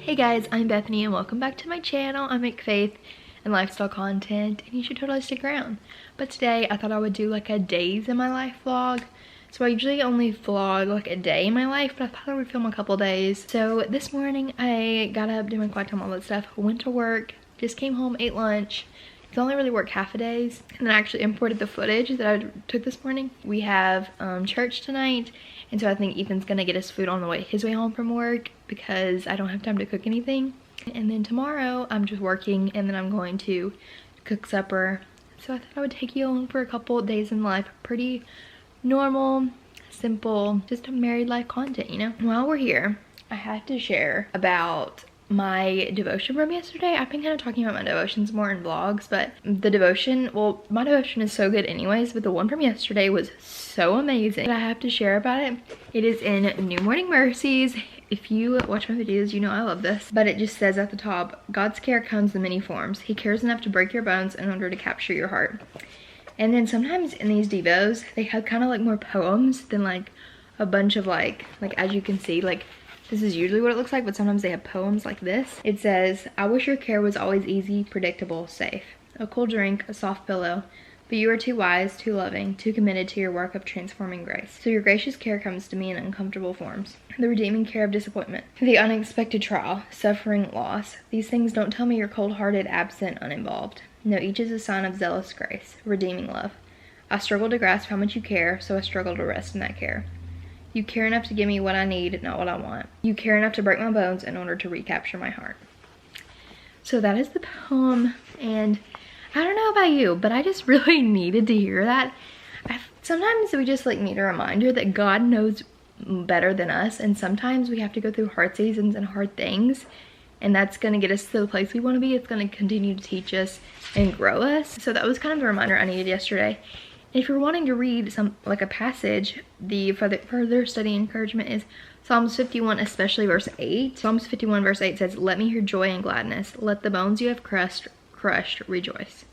Hey guys, I'm Bethany and welcome back to my channel. I make faith and lifestyle content and you should totally stick around. But today I thought I would do like a days in my life vlog. So I usually only vlog like a day in my life, but I thought I would film a couple days. So this morning I got up, did my quiet time, all that stuff, went to work, just came home, ate lunch. I only really work half a days, and then I actually imported the footage that I took this morning. We have church tonight, and so I think Ethan's gonna get us food on his way home from work because I don't have time to cook anything. And then tomorrow I'm just working, and then I'm going to cook supper. So I thought I would take you along for a couple days in life. Pretty normal, simple, just a married life content, you know? While we're here, I have to share about my devotion from yesterday. I've been kind of talking about my devotions more in vlogs, but the devotion, well, my devotion is so good anyways, but the one from yesterday was so amazing. I have to share about it. It is in New Morning Mercies. If you watch my videos, you know I love this. But it just says at the top, God's care comes in many forms. He cares enough to break your bones in order to capture your heart. And then sometimes in these devos, they have kind of like more poems than like a bunch of like as you can see, like this is usually what it looks like, but sometimes they have poems like this. It says, I wish your care was always easy, predictable, safe. A cool drink, a soft pillow, but you are too wise, too loving, too committed to your work of transforming grace. So your gracious care comes to me in uncomfortable forms. The redeeming care of disappointment, the unexpected trial, suffering, loss. These things don't tell me you're cold-hearted, absent, uninvolved. No, each is a sign of zealous grace, redeeming love. I struggle to grasp how much you care, so I struggle to rest in that care. You care enough to give me what I need, not what I want. You care enough to break my bones in order to recapture my heart. So that is the poem, and I don't know about you, but I just really needed to hear that. Sometimes we just like need a reminder that God knows better than us, and sometimes we have to go through hard seasons and hard things, and that's gonna get us to the place we wanna be. It's gonna continue to teach us and grow us. So that was kind of the reminder I needed yesterday. If you're wanting to read a passage, the further study encouragement is Psalms 51, especially verse 8. Psalms 51 verse 8 says, let me hear joy and gladness. Let the bones you have crushed rejoice.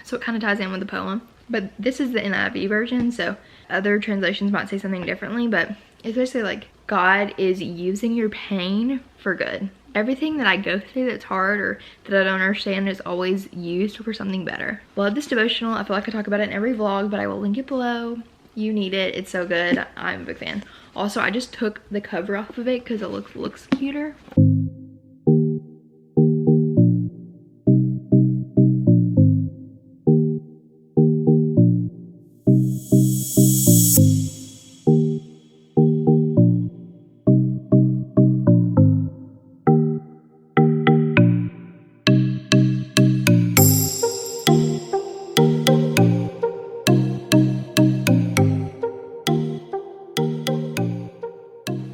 So it kind of ties in with the poem. But this is the NIV version, so other translations might say something differently, but it's basically like God is using your pain for good. Everything that I go through that's hard or that I don't understand is always used for something better. Love this devotional. I feel like I talk about it in every vlog, but I will link it below. You need it. It's so good. I'm a big fan. Also, I just took the cover off of it because it looks cuter.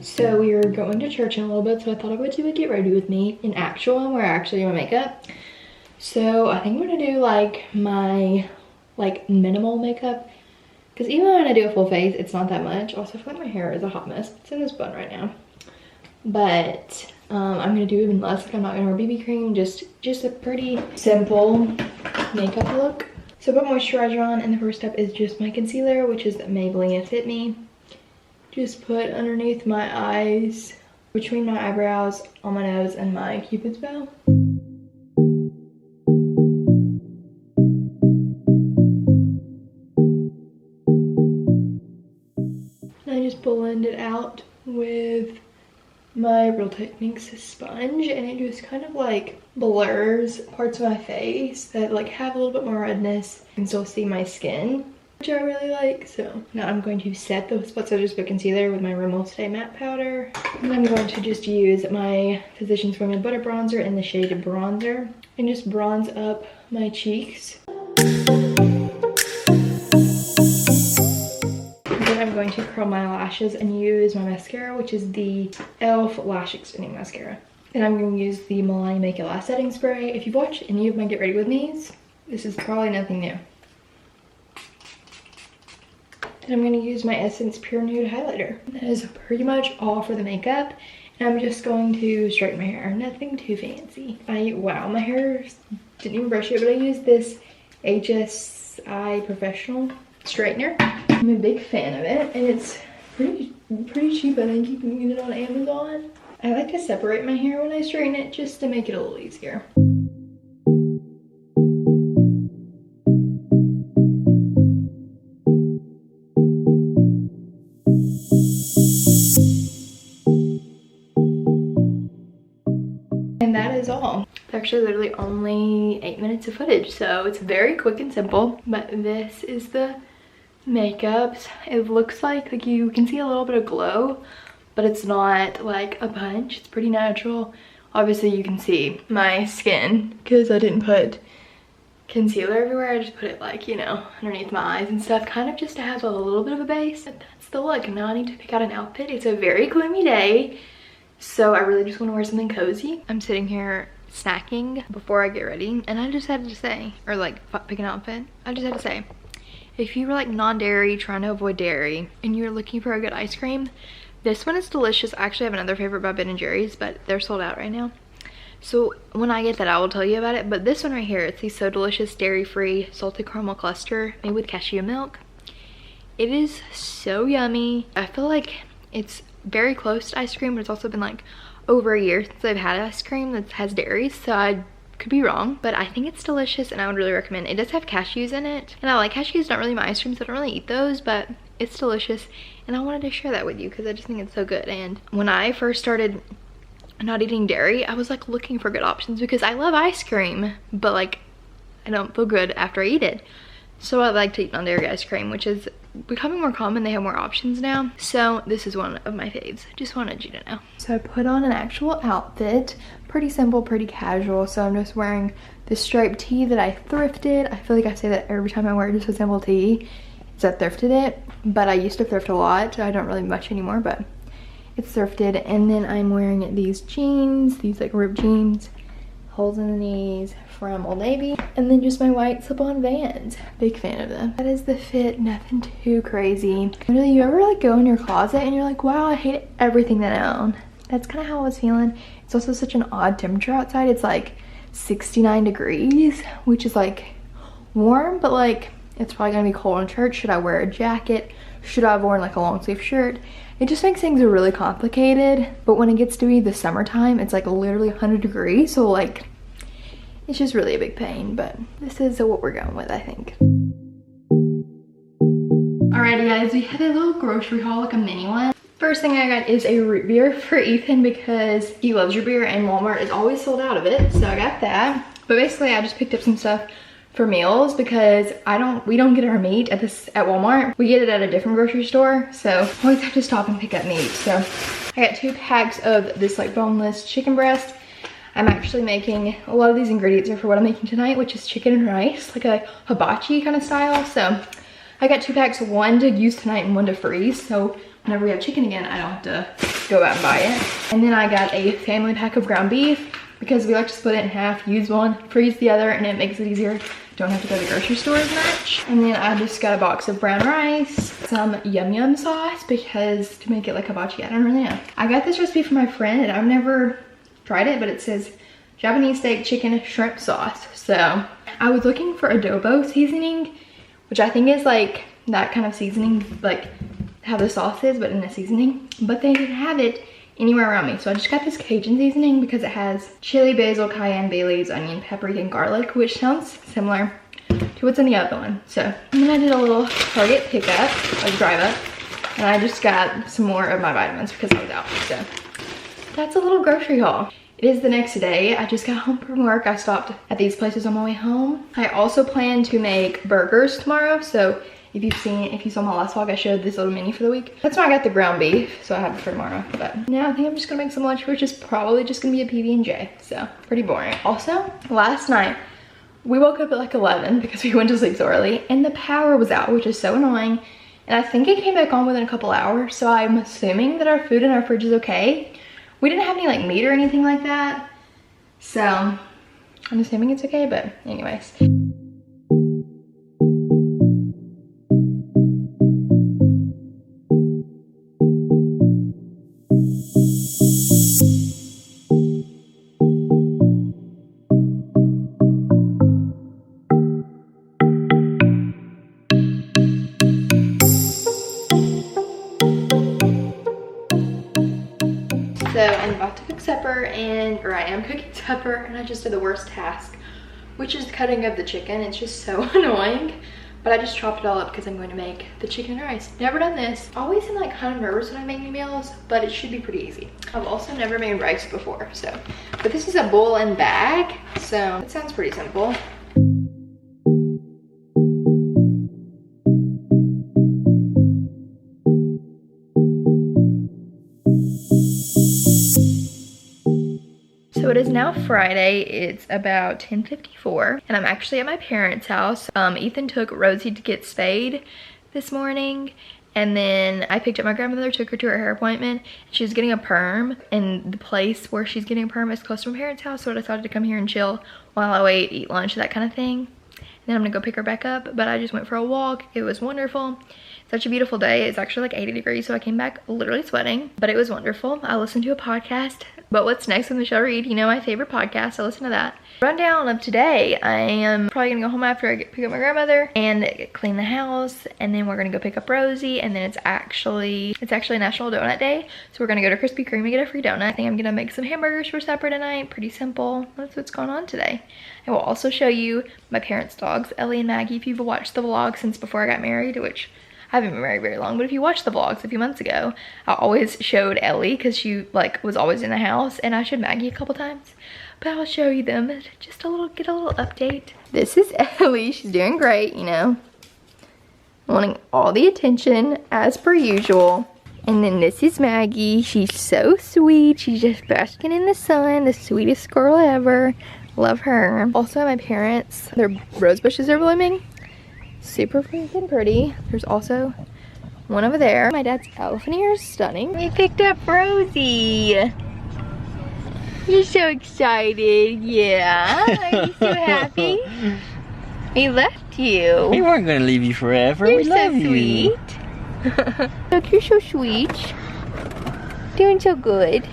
So we are going to church in a little bit, so I thought I would do a get ready with me, an actual one where I actually do my makeup. So I think I'm gonna do like my minimal makeup, because even when I do a full face, it's not that much. Also, I feel like my hair is a hot mess. It's in this bun right now. But I'm gonna do even less. Like I'm not gonna wear BB cream, just a pretty simple makeup look. So I put moisturizer on, and the first step is just my concealer, which is Maybelline Fit Me. Just put underneath my eyes, between my eyebrows, on my nose, and my cupid's bow. And I just blend it out with my Real Techniques sponge, and it just kind of like blurs parts of my face that like have a little bit more redness. You can still see my skin, which I really like. So now I'm going to set those spots. I just put concealer with my Rimmel Stay Matte Powder. And I'm going to just use my Physicians Formula Butter Bronzer in the shade Bronzer and just bronze up my cheeks. And then I'm going to curl my lashes and use my mascara, which is the e.l.f. Lash Extending Mascara. And I'm going to use the Milani Make It Last Setting Spray. If you've watched any of my Get Ready With Me's, this is probably nothing new. And I'm going to use my Essence Pure Nude Highlighter. That is pretty much all for the makeup. And I'm just going to straighten my hair. Nothing too fancy. Wow, my hair didn't even brush it, but I used this HSI Professional straightener. I'm a big fan of it, and it's pretty cheap. I think you can get it on Amazon. I like to separate my hair when I straighten it just to make it a little easier. And that is all. It's actually literally only 8 minutes of footage, so it's very quick and simple. But this is the makeups. It looks like you can see a little bit of glow, but it's not like a punch. It's pretty natural. Obviously you can see my skin because I didn't put concealer everywhere. I just put it like, you know, underneath my eyes and stuff, kind of just to have a little bit of a base. But that's the look. Now I need to pick out an outfit. It's a very gloomy day, so I really just want to wear something cozy. I'm sitting here snacking before I get ready, and I just had to say, or like pick an outfit, I just had to say, if you were like non-dairy, trying to avoid dairy, and you're looking for a good ice cream, this one is delicious. I actually have another favorite by Ben and Jerry's, but they're sold out right now. So when I get that, I will tell you about it. But this one right here, it's the So Delicious dairy-free salted caramel cluster made with cashew milk. It is so yummy. I feel like it's very close to ice cream, but it's also been like over a year since I've had ice cream that has dairy, so I could be wrong, but I think it's delicious and I would really recommend it. It does have cashews in it, and I like cashews. Not really my ice cream, so I don't really eat those, but it's delicious, and I wanted to share that with you because I just think it's so good. And when I first started not eating dairy, I was like looking for good options because I love ice cream, but like I don't feel good after I eat it. So I like to eat non-dairy ice cream, which is becoming more common. They have more options now. So this is one of my faves. Just wanted you to know. So I put on an actual outfit. Pretty simple, pretty casual. So I'm just wearing this striped tee that I thrifted. I feel like I say that every time I wear just a simple tee. It's I thrifted it. But I used to thrift a lot. I don't really much anymore, but it's thrifted. And then I'm wearing these jeans, these like ripped jeans, holes in the knees, from Old Navy, and then just my white slip-on Vans. Big fan of them. That is the fit, nothing too crazy. Really, you ever like go in your closet and you're like, wow, I hate everything that I own? That's kind of how I was feeling. It's also such an odd temperature outside. It's like 69 degrees, which is like warm, but like it's probably gonna be cold in church. Should I wear a jacket? Should I have worn like a long sleeve shirt? It just makes things really complicated. But when it gets to be the summertime, it's like literally 100 degrees, so like it's just really a big pain, but this is what we're going with, I think. Alrighty guys, we had a little grocery haul, like a mini one. First thing I got is a root beer for Ethan because he loves root beer and Walmart is always sold out of it, so I got that. But basically I just picked up some stuff for meals because we don't get our meat at Walmart. We get it at a different grocery store, so I always have to stop and pick up meat. So I got 2 packs of this like boneless chicken breast. I'm actually making, a lot of these ingredients are for what I'm making tonight, which is chicken and rice, like a hibachi kind of style. So I got 2 packs, 1 to use tonight and 1 to freeze. So whenever we have chicken again, I don't have to go out and buy it. And then I got a family pack of ground beef because we like to split it in half, use one, freeze the other, and it makes it easier. Don't have to go to the grocery store as much. And then I just got a box of brown rice, some yum yum sauce because to make it like hibachi, I don't really know. I got this recipe from my friend and I've never tried it, but it says Japanese steak chicken shrimp sauce. So I was looking for adobo seasoning, which I think is like that kind of seasoning, like how the sauce is, but in a seasoning, but they didn't have it anywhere around me. So I just got this Cajun seasoning because it has chili, basil, cayenne, bay leaves, onion, paprika, and garlic, which sounds similar to what's in the other one. So and then I did a little Target pickup, like drive up, and I just got some more of my vitamins because I was out. So that's a little grocery haul. It is the next day. I just got home from work. I stopped at these places on my way home. I also plan to make burgers tomorrow. So if you saw my last vlog, I showed this little menu for the week. That's why I got the ground beef, so I have it for tomorrow. But now I think I'm just gonna make some lunch, which is probably just gonna be a PB&J. So pretty boring. Also, last night, we woke up at like 11 because we went to sleep so early and the power was out, which is so annoying. And I think it came back on within a couple hours. So I'm assuming that our food in our fridge is okay. We didn't have any like meat or anything like that. So I'm assuming it's okay, but anyways. So So I'm about to cook supper, or I am cooking supper, and I just did the worst task, which is cutting up the chicken. It's just so annoying. But I just chopped it all up because I'm going to make the chicken and rice. Never done this. Always am like kind of nervous when I'm making meals, but it should be pretty easy. I've also never made rice before, so. But this is a bowl and bag, so it sounds pretty simple. So it is now Friday. It's about 10:54, and I'm actually at my parents' house. Ethan took Rosie to get spayed this morning, and then I picked up my grandmother, took her to her hair appointment. She's getting a perm, and the place where she's getting a perm is close to my parents' house, so I decided to come here and chill while I wait, eat lunch, that kind of thing. And then I'm gonna go pick her back up, but I just went for a walk. It was wonderful. Such a beautiful day. It's actually like 80 degrees, so I came back literally sweating, but it was wonderful. I listened to a podcast, But What's Next with Michelle Reed, you know, my favorite podcast. I listen to that. Rundown of today, I am probably gonna go home after I pick up my grandmother and clean the house, and then we're gonna go pick up Rosie, and then it's actually National Donut Day, so we're gonna go to Krispy Kreme and get a free donut. I think I'm gonna make some hamburgers for supper tonight. Pretty simple. That's what's going on today. I will also show you my parents' dogs, Ellie and Maggie. If you've watched the vlog since before I got married, which I haven't been married very long, but if you watched the vlogs a few months ago, I always showed Ellie because she like was always in the house, and I showed Maggie a couple times. But I'll show you them, just get a little update. This is Ellie. She's doing great, you know, wanting all the attention as per usual. And then this is Maggie. She's so sweet. She's just basking in the sun, the sweetest girl ever. Love her. Also, my parents, their rose bushes are blooming. Super freaking pretty. There's also one over there. My dad's elephant ear is stunning. We picked up Rosie. You're so excited, yeah? Are you so happy? We left you. We weren't gonna leave you forever. You're we love so sweet. You. Look, you're so sweet. Doing so good.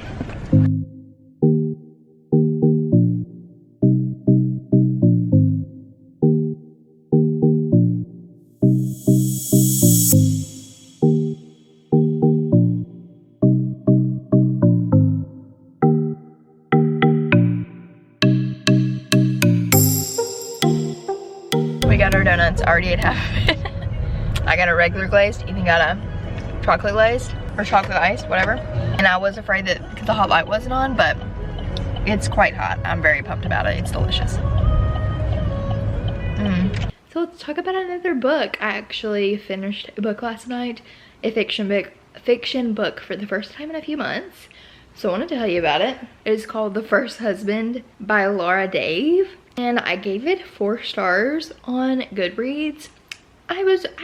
We got our donuts. I already ate half of it. I got a regular glazed. Ethan got a chocolate glazed or chocolate iced, whatever. And I was afraid that because the hot light wasn't on, but it's quite hot. I'm very pumped about it. It's delicious. So let's talk about another book. I actually finished a book last night, a fiction book for the first time in a few months. So I want to tell you about it. It is called The First Husband by Laura Dave. And I gave it 4 stars on Goodreads. I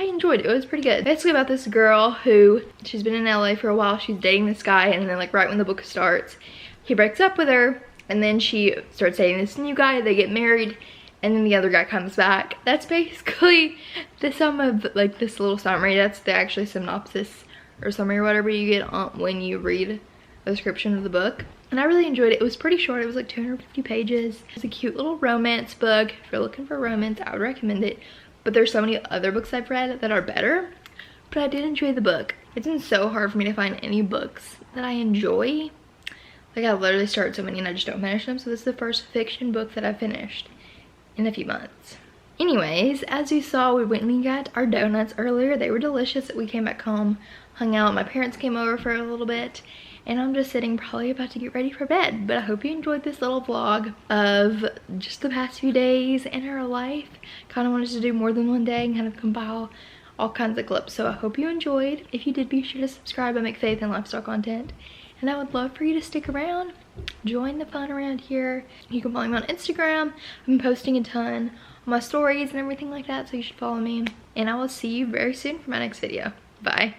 enjoyed it. It was pretty good. Basically about this girl who, she's been in LA for a while. She's dating this guy, and then like right when the book starts, he breaks up with her, and then she starts dating this new guy. They get married, and then the other guy comes back. That's basically the sum of like this little summary. That's the actually synopsis or summary or whatever you get on when you read a description of the book. And I really enjoyed it. It was pretty short. It was like 250 pages. It's a cute little romance book. If you're looking for romance, I would recommend it. But there's so many other books I've read that are better. But I did enjoy the book. It's been so hard for me to find any books that I enjoy. Like I literally start so many and I just don't finish them. So this is the first fiction book that I finished in a few months. Anyways, as you saw, we went and got our donuts earlier. They were delicious. We came back home, hung out. My parents came over for a little bit. And I'm just sitting, probably about to get ready for bed. But I hope you enjoyed this little vlog of just the past few days in our life. Kind of wanted to do more than one day and kind of compile all kinds of clips. So I hope you enjoyed. If you did, be sure to subscribe. I make faith and lifestyle content. And I would love for you to stick around. Join the fun around here. You can follow me on Instagram. I'm posting a ton on my stories and everything like that. So you should follow me. And I will see you very soon for my next video. Bye.